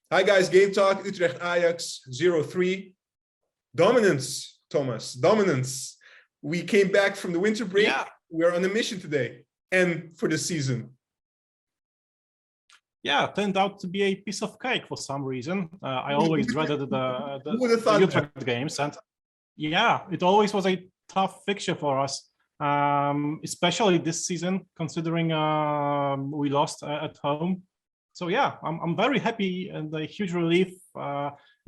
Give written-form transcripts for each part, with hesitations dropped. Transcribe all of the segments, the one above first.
Hi guys, GameTalk Utrecht Ajax 0-3. Dominance, Tomasz, dominance. We came back from the winter break. Yeah. We're on a mission today and for the season. Yeah, turned out to be a piece of cake for some reason. I always dreaded the Utrecht games, and yeah, it always was a tough fixture for us, especially this season, considering we lost at home. So yeah, I'm very happy and a huge relief.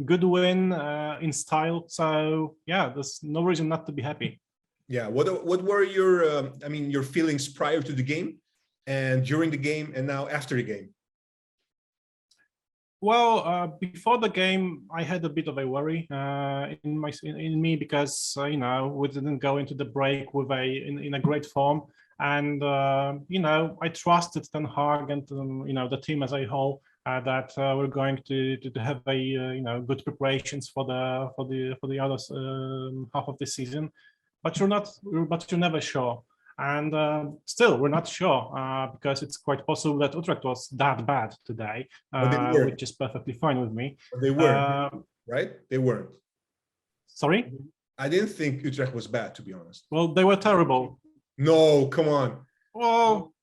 Good win in style. So yeah, there's no reason not to be happy. Yeah, what were your your feelings prior to the game, and during the game, and now after the game? Well, before the game, I had a bit of a worry in me because we didn't go into the break with in a great form, and I trusted Ten Hag and the team as a whole that we're going to have a good preparations for the other half of the season, but you're never sure. And still, we're not sure because it's quite possible that Utrecht was that bad today, which is perfectly fine with me. But they weren't, right? They weren't. Sorry? I didn't think Utrecht was bad, to be honest. Well, they were terrible. No, come on. Well,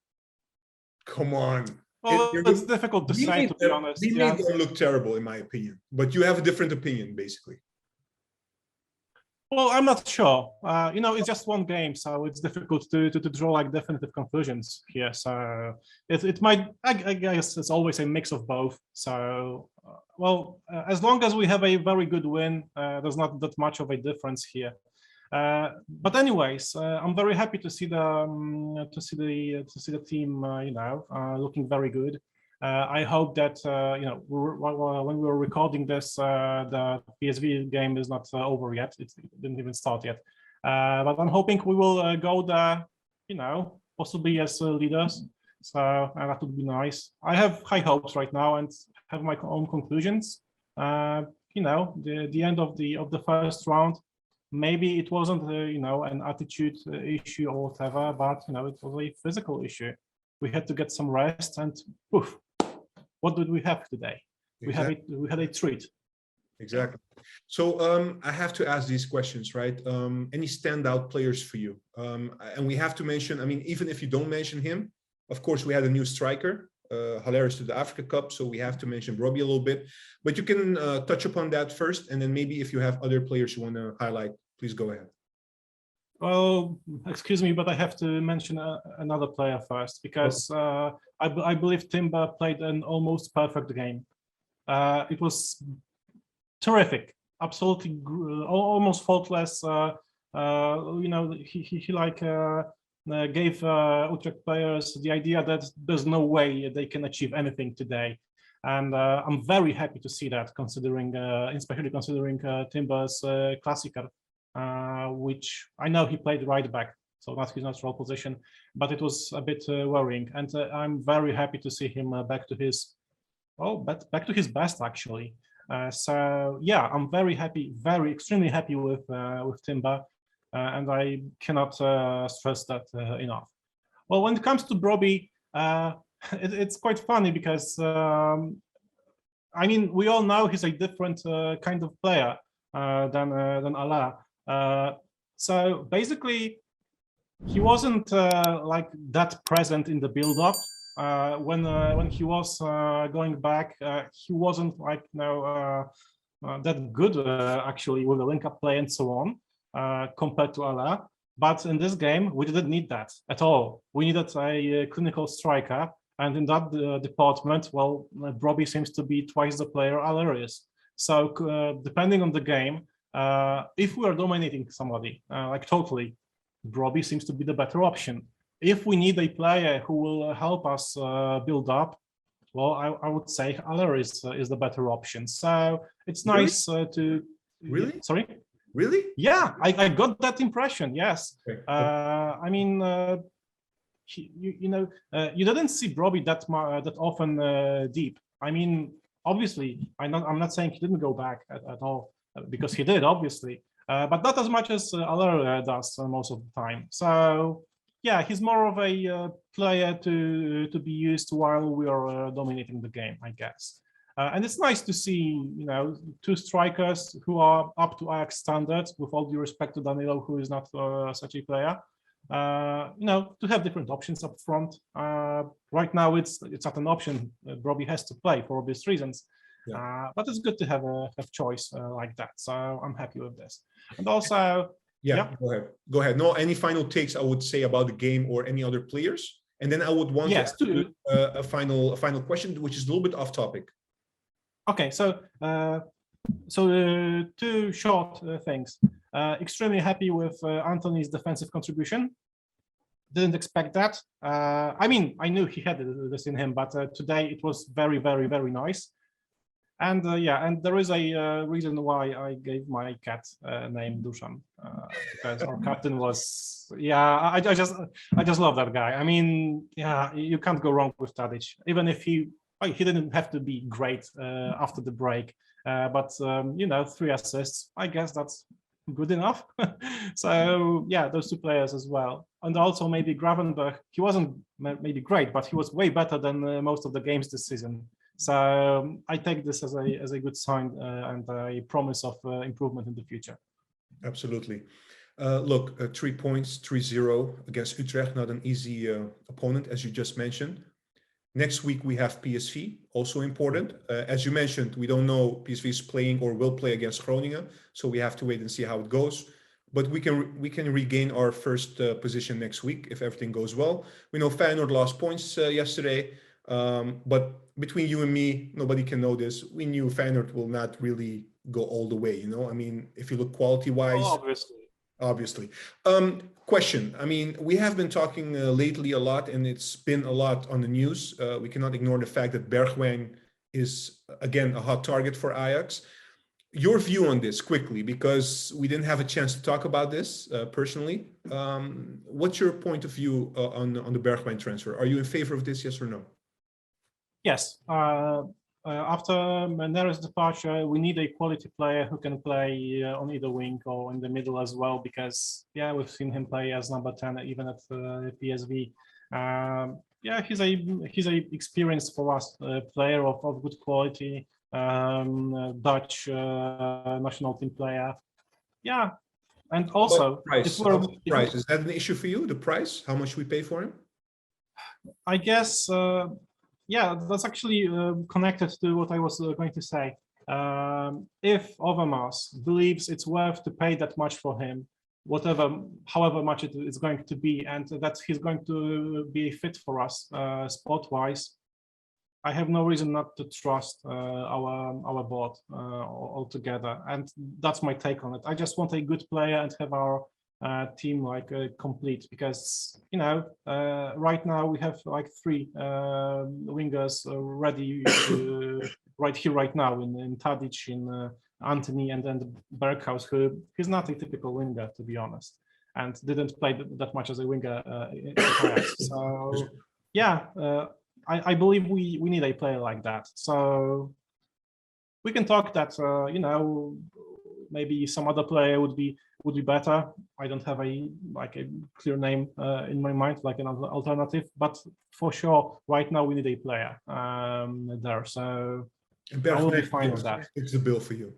come on. Well, it's difficult to say, to be honest. They made them look terrible, in my opinion. But you have a different opinion, basically. Well, I'm not sure. It's just one game, so it's difficult to draw like definitive conclusions here. So it might, I guess, it's always a mix of both. So, as long as we have a very good win, there's not that much of a difference here. But anyways, I'm very happy to see the team, looking very good. I hope that when we were recording this, the PSV game is not over yet. It didn't even start yet. But I'm hoping we will go there, possibly as leaders. So that would be nice. I have high hopes right now and have my own conclusions. The end of the first round. Maybe it wasn't an attitude issue or whatever, but it was a physical issue. We had to get some rest, and poof, what did we have today? Exactly. We had a treat. Exactly. So I have to ask these questions, right? Any standout players for you? And we have to mention, even if you don't mention him, of course, we had a new striker, hilarious to the Africa Cup, so we have to mention Robbie a little bit. But you can touch upon that first, and then maybe if you have other players you want to highlight, please go ahead. Well, excuse me, but I have to mention another player first, because I believe Timber played an almost perfect game. It was terrific, absolutely almost faultless. He gave Utrecht players the idea that there's no way they can achieve anything today. And I'm very happy to see that, especially considering Timber's Klassiker, which I know he played right back, so not his natural position, but it was a bit worrying. And I'm very happy to see him back to his best, actually. So yeah, I'm very happy, extremely happy with Timber, and I cannot stress that enough. Well, when it comes to Brobbey, it's quite funny because we all know he's a different kind of player than Alain. So basically, he wasn't like that present in the build-up. When he was going back, he wasn't like that good actually with the link-up play and so on compared to Alain. But in this game, we didn't need that at all. We needed a clinical striker, and in that department, well, Brobbey seems to be twice the player Alain is. So depending on the game, if we are dominating somebody totally, Brobbey seems to be the better option. If we need a player who will help us build up, well, I would say Alain is the better option. So it's nice to. Really? Sorry. Really? Yeah, I got that impression. Yes. Okay. You didn't see Brobbey that often deep. Obviously, I'm not saying he didn't go back at all, because he did, obviously, but not as much as Alain does most of the time. So yeah, he's more of a player to be used while we are dominating the game, I guess. And it's nice to see, two strikers who are up to Ajax standards, with all due respect to Danilo, who is not such a player. To have different options up front. Right now, it's not an option. Robbie has to play for obvious reasons. Yeah. But it's good to have choice like that. So I'm happy with this. And also, yeah. Go ahead. No, any final takes I would say about the game or any other players, and then I would want to ask you a final question, which is a little bit off topic. Okay, so two short things. Extremely happy with Anthony's defensive contribution. Didn't expect that. I mean, I knew he had this in him, but today it was very, very, very nice. And and there is a reason why I gave my cat name Dusan, because our captain was, I just love that guy. I mean, you can't go wrong with Tadic, even if he didn't have to be great after the break, but 3 assists, I guess that's good enough. So those two players as well. And also maybe Gravenberch, he wasn't maybe great, but he was way better than most of the games this season. So I take this as a good sign and a promise of improvement in the future. Absolutely. Look, 3 points, 3-0 against Utrecht, not an easy opponent, as you just mentioned. Next week, we have PSV, also important. As you mentioned, we don't know PSV is playing or will play against Groningen, so we have to wait and see how it goes. But we can regain our first position next week if everything goes well. We know Feyenoord lost points yesterday, but between you and me, nobody can know this. We knew Feyenoord will not really go all the way, I mean, if you look quality-wise. Obviously. Question. I mean, we have been talking lately a lot, and it's been a lot on the news. We cannot ignore the fact that Bergwijn is, again, a hot target for Ajax. Your view on this quickly, because we didn't have a chance to talk about this personally. What's your point of view on the Bergwijn transfer? Are you in favor of this, yes or no? Yes. After Menere's departure, we need a quality player who can play on either wing or in the middle as well, because we've seen him play as number 10 even at PSV. He's a experienced for us player of good quality, Dutch national team player. And also price. Is that an issue for you? The price, how much we pay for him? I guess. That's actually connected to what I was going to say. If Overmars believes it's worth to pay that much for him, however much it is going to be, and that he's going to be fit for us spot-wise, I have no reason not to trust our board altogether. And that's my take on it. I just want a good player and have our team complete, because right now we have 3 wingers ready right here right now in Tadic, in Anthony, and then Berghaus, who is not a typical winger, to be honest, and didn't play that much as a winger in Ajax. So I believe we need a player like that. So we can talk that maybe some other player would be better. I don't have a clear name in my mind, like an alternative, but for sure, right now we need a player there. So I will be fine with that. It's the bill for you.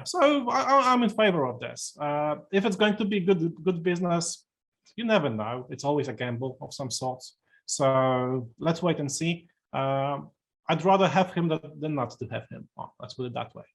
So I'm in favor of this. If it's going to be good business, you never know. It's always a gamble of some sorts. So let's wait and see. I'd rather have him than not to have him. Let's put it that way.